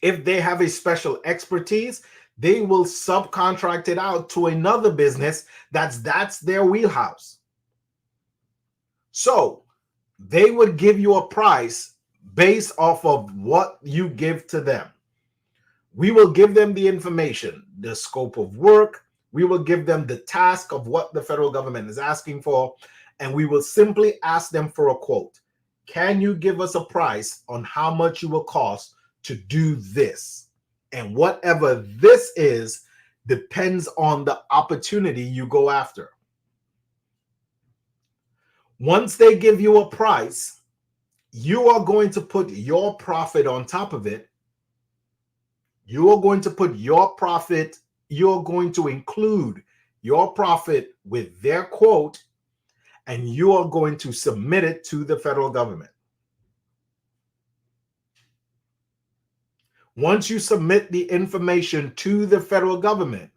If they have a special expertise, they will subcontract it out to another business that's their wheelhouse. So they would give you a price based off of what you give to them. We will give them the information, the scope of work. We will give them the task of what the federal government is asking for, and we will simply ask them for a quote. Can you give us a price on how much you will cost to do this? And whatever this is depends on the opportunity you go after. Once they give you a price, you are going to put your profit on top of it. You are going to put your profit, you're going to include your profit with their quote, and you are going to submit it to the federal government. Once you submit the information to the federal government,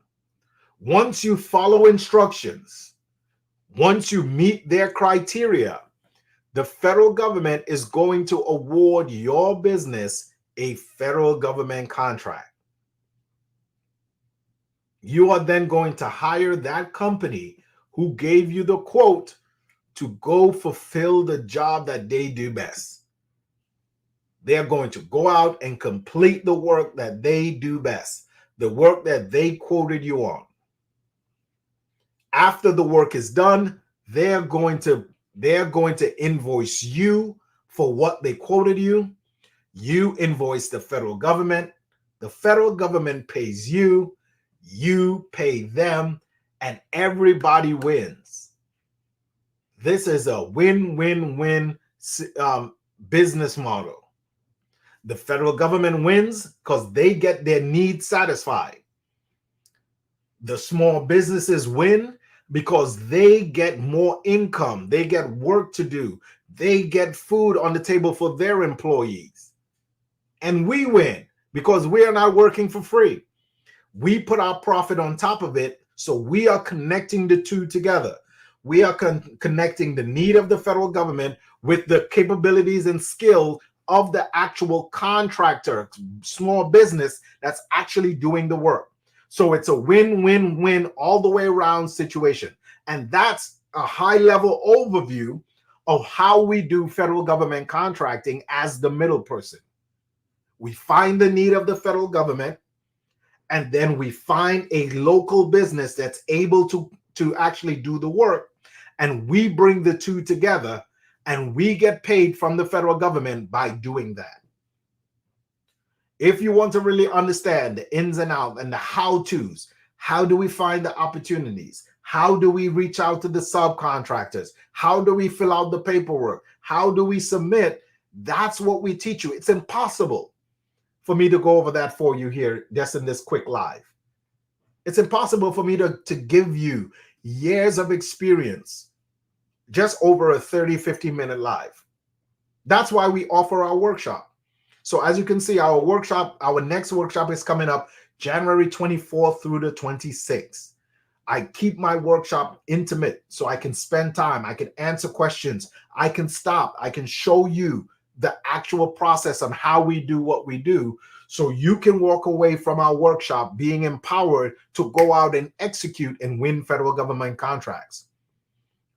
once you follow instructions, once you meet their criteria, the federal government is going to award your business a federal government contract. You are then going to hire that company who gave you the quote to go fulfill the job that they do best. They're going to go out and complete the work that they do best, the work that they quoted you on. After the work is done, they're going to invoice you for what they quoted you. You invoice the federal government. The federal government pays you. You pay them, and everybody wins. This is a win-win-win business model. The federal government wins because they get their needs satisfied. The small businesses win because they get more income. They get work to do. They get food on the table for their employees. And we win because we are not working for free. We put our profit on top of it, so we are connecting the two together. We are connecting the need of the federal government with the capabilities and skill of the actual contractor, small business that's actually doing the work. So it's a win-win-win all the way around situation. And that's a high-level overview of how we do federal government contracting as the middle person. We find the need of the federal government, and then we find a local business that's able to actually do the work, and we bring the two together, and we get paid from the federal government by doing that. If you want to really understand the ins and outs and the how-tos, how do we find the opportunities? How do we reach out to the subcontractors? How do we fill out the paperwork? How do we submit? That's what we teach you. It's impossible for me to go over that for you here just in this quick live. It's impossible for me to give you years of experience just over a 30, 50-minute live. That's why we offer our workshop. So as you can see, our next workshop is coming up January 24th through the 26th. I keep my workshop intimate so I can spend time. I can answer questions. I can stop. I can show you the actual process on how we do what we do, so you can walk away from our workshop being empowered to go out and execute and win federal government contracts.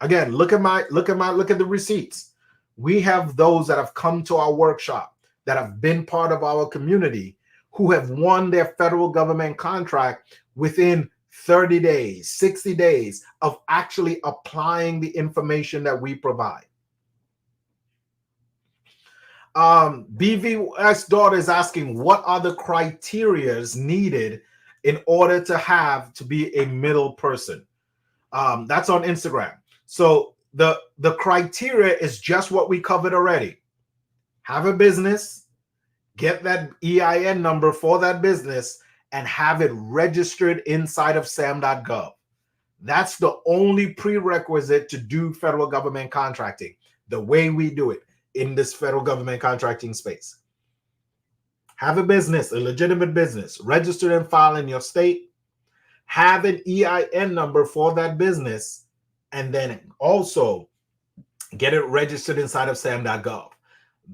Again, look at the receipts. We have those that have come to our workshop that have been part of our community who have won their federal government contract within 30 days, 60 days of actually applying the information that we provide. BVS daughter is asking, what are the criteria needed in order to be a middle person? That's on Instagram. So the criteria is just what we covered already. Have a business, get that EIN number for that business, and have it registered inside of sam.gov. That's the only prerequisite to do federal government contracting, the way we do it in this federal government contracting space. Have a business, a legitimate business, registered and filed in your state, have an EIN number for that business, and then also get it registered inside of sam.gov.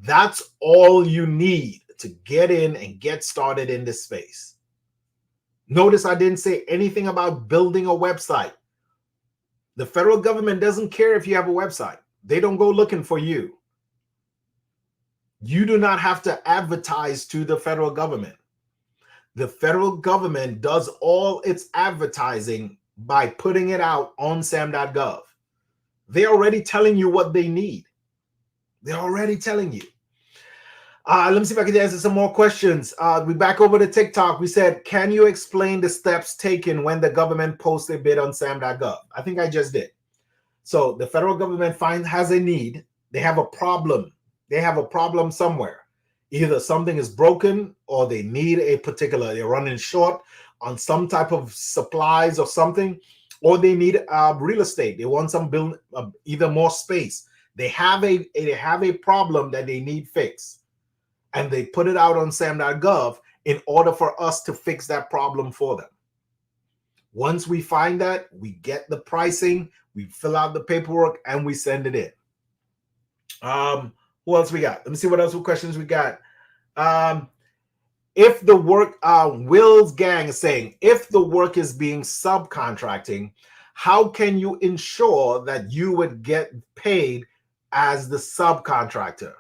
That's all you need to get in and get started in this space. Notice I didn't say anything about building a website. The federal government doesn't care if you have a website. They don't go looking for you. You do not have to advertise to the federal government. The federal government does all its advertising by putting it out on sam.gov. They're already telling you what they need. They're already telling you. Let me see if I can answer some more questions. We're back over to TikTok. We said, can you explain the steps taken when the government posts a bid on sam.gov? I think I just did. So the federal government has a need. They have a problem. They have a problem somewhere. Either something is broken or they need they're running short on some type of supplies or something, or they need real estate. They want some either more space. They have a problem that they need fixed, and they put it out on SAM.gov in order for us to fix that problem for them. Once we find that, we get the pricing, we fill out the paperwork, and we send it in. Who else we got? Let me see what else questions we got. If the work, Will's gang is saying, if the work is being subcontracting, how can you ensure that you would get paid as the subcontractor?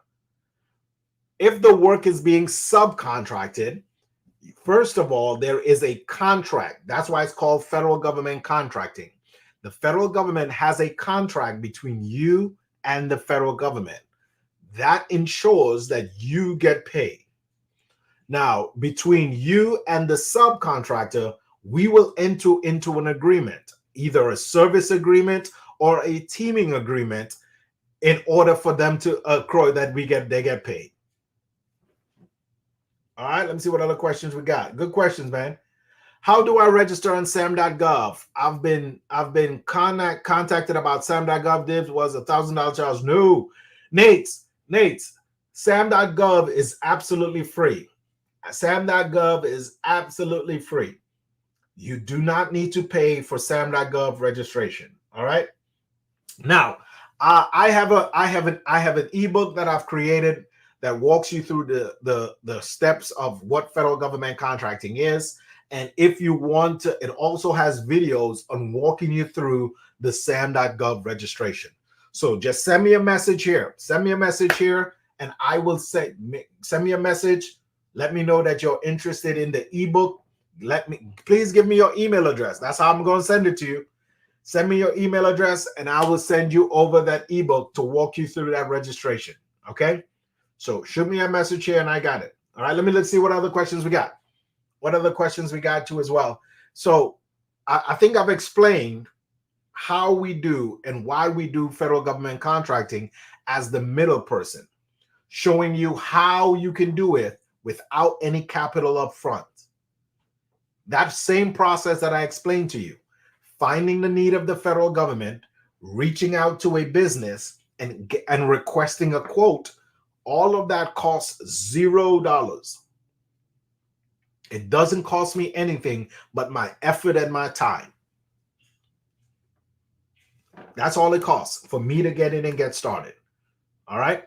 If the work is being subcontracted, first of all, there is a contract. That's why it's called federal government contracting. The federal government has a contract between you and the federal government. That ensures that you get paid. Now, between you and the subcontractor, we will enter into an agreement, either a service agreement or a teaming agreement, in order for them to accrue that they get paid. All right, let me see what other questions we got. Good questions, man. How do I register on SAM.gov? I've been contacted about SAM.gov. Divs was $1,000 charge. No, Nate, SAM.gov is absolutely free. SAM.gov is absolutely free. You do not need to pay for SAM.gov registration. All right. Now, I have an ebook that I've created that walks you through the steps of what federal government contracting is. And if you want to, it also has videos on walking you through the SAM.gov registration. So just send me a message here. Send me a message here, and I will send me a message. Let me know that you're interested in the ebook. Please give me your email address. That's how I'm going to send it to you. Send me your email address, and I will send you over that ebook to walk you through that registration. Okay? So shoot me a message here, and I got it. All right, let's see what other questions we got. What other questions we got too as well. So I think I've explained how we do and why we do federal government contracting as the middle person, showing you how you can do it without any capital up front. That same process that I explained to you, finding the need of the federal government, reaching out to a business and requesting a quote, all of that costs $0. It doesn't cost me anything but my effort and my time. That's all it costs for me to get in and get started. All right.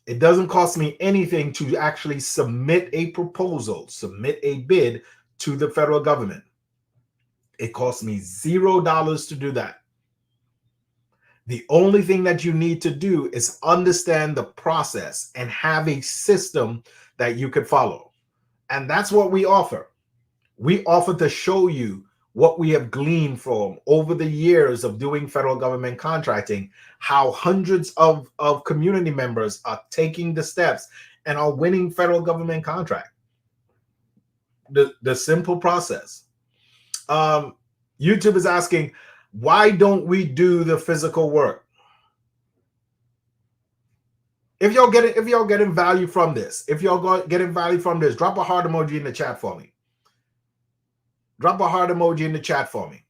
It doesn't cost me anything to actually submit a proposal, submit a bid to the federal government. It costs me $0 to do that. The only thing that you need to do is understand the process and have a system that you could follow. And that's what we offer. We offer to show you what we have gleaned from over the years of doing federal government contracting, how hundreds of community members are taking the steps and are winning federal government contract. The simple process. YouTube is asking, why don't we do the physical work? If y'all getting value from this, drop a heart emoji in the chat for me. Drop a heart emoji in the chat for me.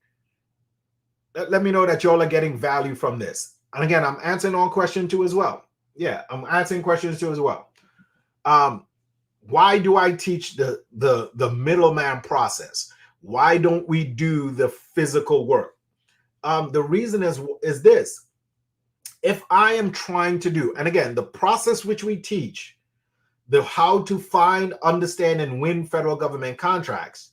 Let me know that y'all are getting value from this. And again, I'm answering all questions too as well. Yeah, I'm answering questions too as well. Why do I teach the middleman process? Why don't we do the physical work? The reason is this. If I am trying to do, and again, the process which we teach, the how to find, understand, and win federal government contracts,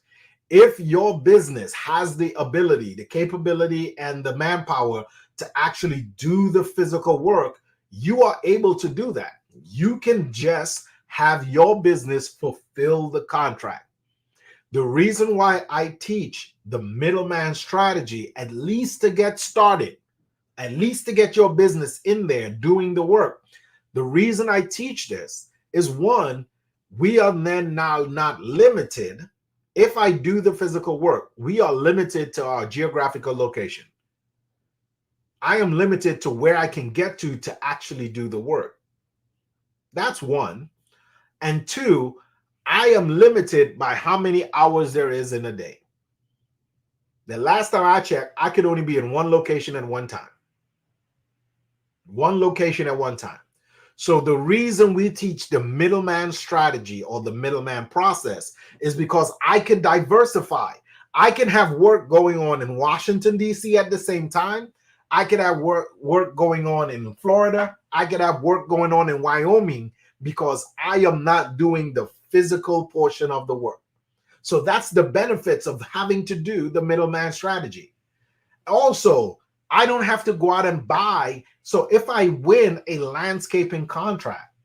if your business has the ability, the capability, and the manpower to actually do the physical work, you are able to do that. You can just have your business fulfill the contract. The reason why I teach the middleman strategy, at least to get started, at least to get your business in there doing the work. The reason I teach this is, one, we are then now not limited. If I do the physical work, we are limited to our geographical location. I am limited to where I can get to actually do the work. That's one. And two, I am limited by how many hours there is in a day. The last time I checked, I could only be in one location at one time. One location at one time. So the reason we teach the middleman strategy or the middleman process is because I can diversify. I can have work going on in Washington, D.C. at the same time. I could have work going on in Florida. I could have work going on in Wyoming because I am not doing the physical portion of the work. So that's the benefits of having to do the middleman strategy. Also, I don't have to go out and buy. So if I win a landscaping contract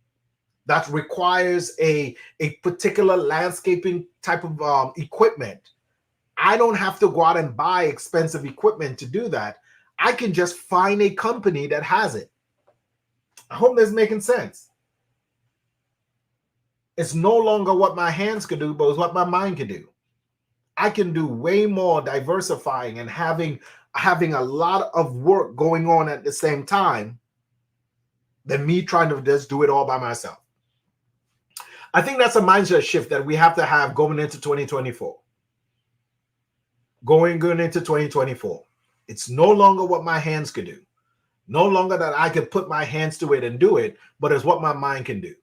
that requires a particular landscaping type of equipment, I don't have to go out and buy expensive equipment to do that. I can just find a company that has it. I hope this is making sense. It's no longer what my hands could do, but it's what my mind can do. I can do way more diversifying and having a lot of work going on at the same time than me trying to just do it all by myself. I think that's a mindset shift that we have to have going into 2024. Going into 2024. It's no longer what my hands could do. No longer that I could put my hands to it and do it, but it's what my mind can do.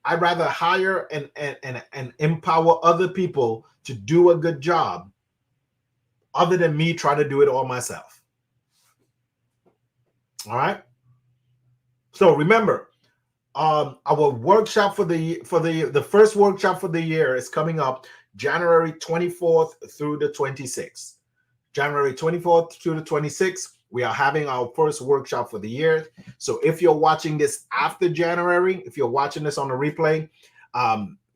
I'd rather hire and empower other people to do a good job other than me trying to do it all myself. All right. So remember, our workshop for the first workshop for the year is coming up January 24th through the 26th. January 24th through the 26th, we are having our first workshop for the year. So if you're watching this after January, if you're watching this on a replay,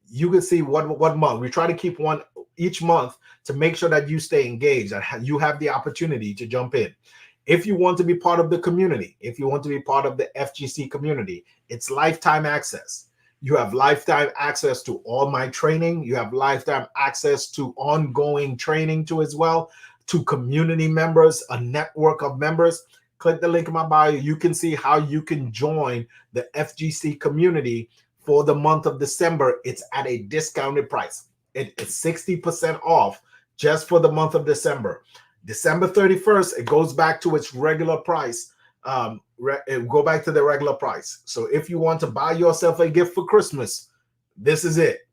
you can see what month. We try to keep one each month to make sure that you stay engaged, that you have the opportunity to jump in. If you want to be part of the community, if you want to be part of the FGC community, it's lifetime access. You have lifetime access to all my training. You have lifetime access to ongoing training too as well, to community members, a network of members. Click the link in my bio. You can see how you can join the FGC community for the month of December. It's at a discounted price. It's 60% off just for the month of December. December 31st, it goes back to its regular price. Go back to the regular price. So if you want to buy yourself a gift for Christmas, this is it.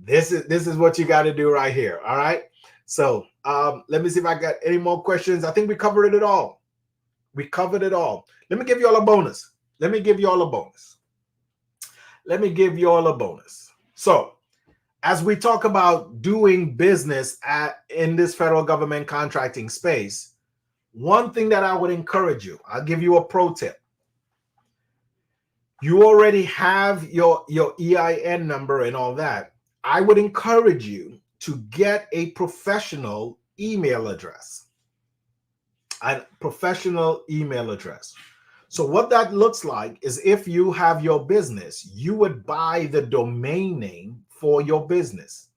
This is what you got to do right here. All right. So let me see if I got any more questions. I think we covered it all. We covered it all. Let me give you all a bonus. Let me give you all a bonus. Let me give you all a bonus. So as we talk about doing business in this federal government contracting space, one thing that I would encourage you, I'll give you a pro tip. You already have your EIN number and all that. I would encourage you to get a professional email address. A professional email address. So what that looks like is if you have your business, you would buy the domain name for your business.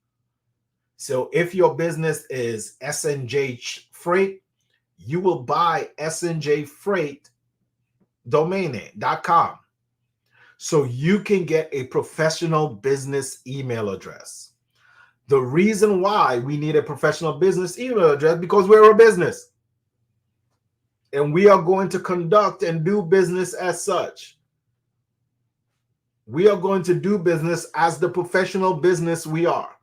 So if your business is SNJ Freight, you will buy snjfreight.com. So you can get a professional business email address. The reason why we need a professional business email address because we're a business. And we are going to conduct and do business as such. We are going to do business as the professional business we are.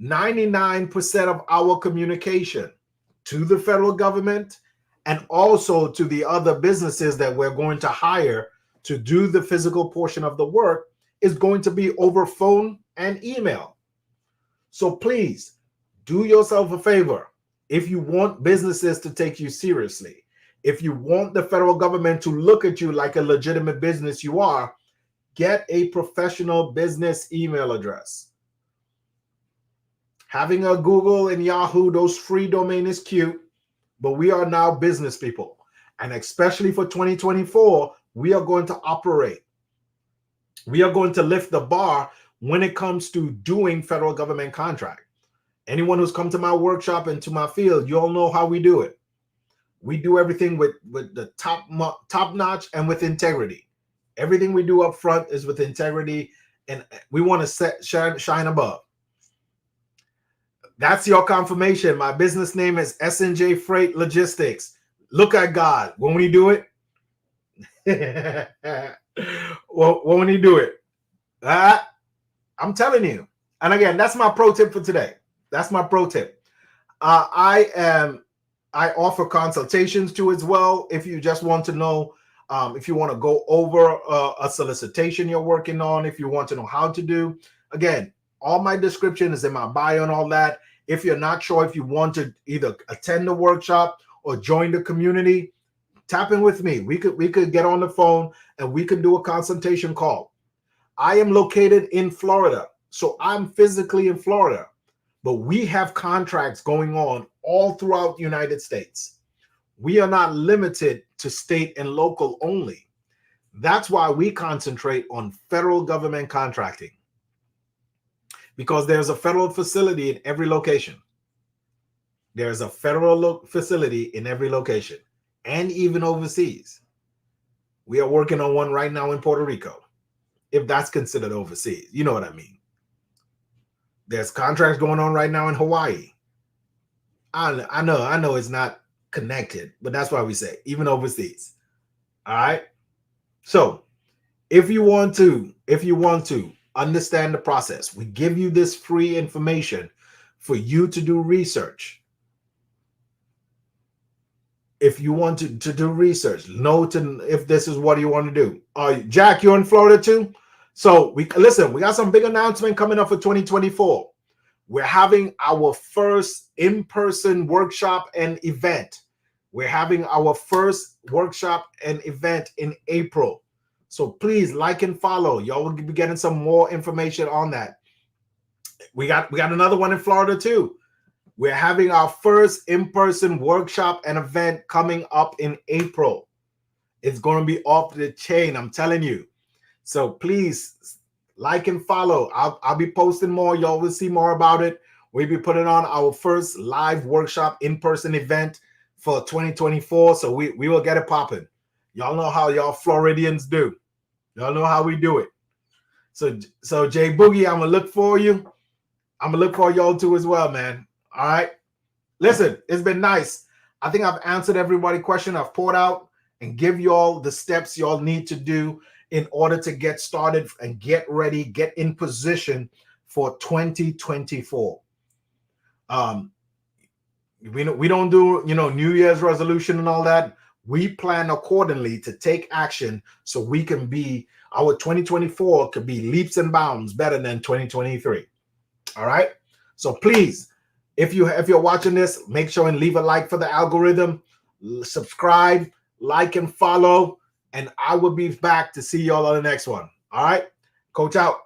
99% of our communication to the federal government and also to the other businesses that we're going to hire to do the physical portion of the work is going to be over phone and email. So please do yourself a favor. If you want businesses to take you seriously, if you want the federal government to look at you like a legitimate business you are, get a professional business email address. Having a Google and Yahoo, those free domain is cute, but we are now business people. And especially for 2024, we are going to operate. We are going to lift the bar when it comes to doing federal government contract. Anyone who's come to my workshop and to my field, you all know how we do it. We do everything with the top notch and with integrity. Everything we do up front is with integrity, and we want to shine above. That's your confirmation. My business name is S&J Freight Logistics. Look at God. When you do it, well, when you do it, I'm telling you. And again, that's my pro tip for today. That's my pro tip. I offer consultations too as well. If you just want to know, if you want to go over a solicitation you're working on, if you want to know how to do, again, all my description is in my bio and all that. If you're not sure if you want to either attend the workshop or join the community, tap in with me. We could get on the phone and we could do a consultation call. I am located in Florida, so I'm physically in Florida, but we have contracts going on all throughout the United States. We are not limited to state and local only. That's why we concentrate on federal government contracting, because there's a federal facility in every location. There's a federal facility in every location, and even overseas. We are working on one right now in Puerto Rico, if that's considered overseas. You know what I mean? There's contracts going on right now in Hawaii. I know it's not connected, but that's why we say even overseas. All right. So if you want to understand the process, we give you this free information for you to do research. If you want to do research, note if this is what you want to do. Jack, you're in Florida too? So we got some big announcement coming up for 2024. We're having our first in-person workshop and event. We're having our first workshop and event in April. So please like and follow. Y'all will be getting some more information on that. We got another one in Florida too. We're having our first in-person workshop and event coming up in April. It's going to be off the chain, I'm telling you. So please like and follow. I'll be posting more. Y'all will see more about it. We'll be putting on our first live workshop in-person event for 2024. So we will get it popping. Y'all know how y'all Floridians do. Y'all know how we do it. So Jay Boogie, I'm going to look for you. I'm going to look for y'all too as well, man. All right. Listen, it's been nice. I think I've answered everybody's question. I've poured out and give y'all the steps y'all need to do in order to get started and get ready, get in position for 2024. We don't do, New Year's resolution and all that. We plan accordingly to take action so we can be, our 2024 could be leaps and bounds better than 2023. All right. So please, if you're watching this, make sure and leave a like for the algorithm, subscribe, like and follow, and I will be back to see y'all on the next one. All right. Coach out.